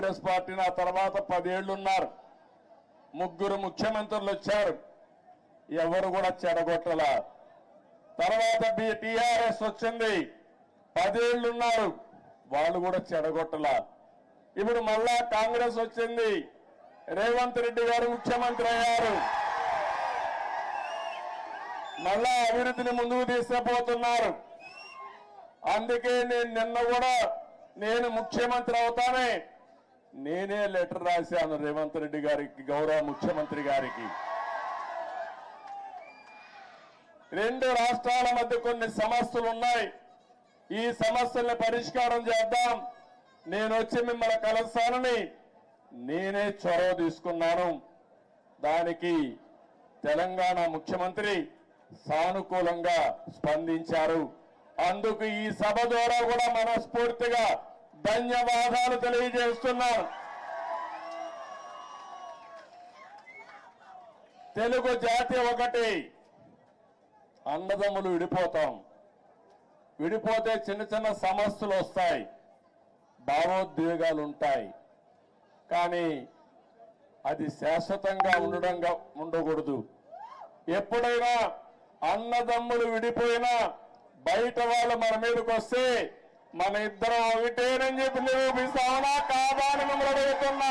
కాంగ్రెస్ పార్టీని ఆ తర్వాత 10 ఏళ్లు ఉన్నారు. 3 ముఖ్యమంత్రులు వచ్చారు, ఎవరు కూడా చెడగొట్టల. తర్వాత టీఆర్ఎస్ వచ్చింది, 10 ఏళ్లు ఉన్నారు, వాళ్ళు కూడా చెడగొట్టల. ఇప్పుడు మళ్ళా కాంగ్రెస్ వచ్చింది, రేవంత్ రెడ్డి గారు ముఖ్యమంత్రి అయ్యారు, మళ్ళా అభివృద్ధిని ముందుకు తీసుకుపోతున్నారు. అందుకే నేను నిన్న కూడా నేను ముఖ్యమంత్రి అవుతానే నేనే లెటర్ రాశాను రేవంత్ రెడ్డి గారికి, గౌరవ ముఖ్యమంత్రి గారికి. 2 రాష్ట్రాల మధ్య కొన్ని సమస్యలు ఉన్నాయి, ఈ సమస్యల్ని పరిష్కారం చేద్దాం, నేను వచ్చి మిమ్మల్ని కలుస్తానని నేనే చొరవ తీసుకున్నాను. దానికి తెలంగాణ ముఖ్యమంత్రి సానుకూలంగా స్పందించారు. అందుకు ఈ సభ ద్వారా కూడా మనస్ఫూర్తిగా ధన్యవాదాలు తెలియజేస్తున్నాను. తెలుగు జాతి ఒకటి, అన్నదమ్ములు విడిపోతాం, విడిపోతే చిన్న చిన్న సమస్యలు వస్తాయి, భావోద్వేగాలు ఉంటాయి, కానీ అది శాశ్వతంగా ఉండకూడదు. ఎప్పుడైనా అన్నదమ్ములు విడిపోయినా బయట వాళ్ళు మన మీదకి వస్తే మన ఇద్దరం ఒకటేనని చెప్పి నిరూపిస్తామనా కాదా అని మిమ్మల్ని అడుగుతున్నా.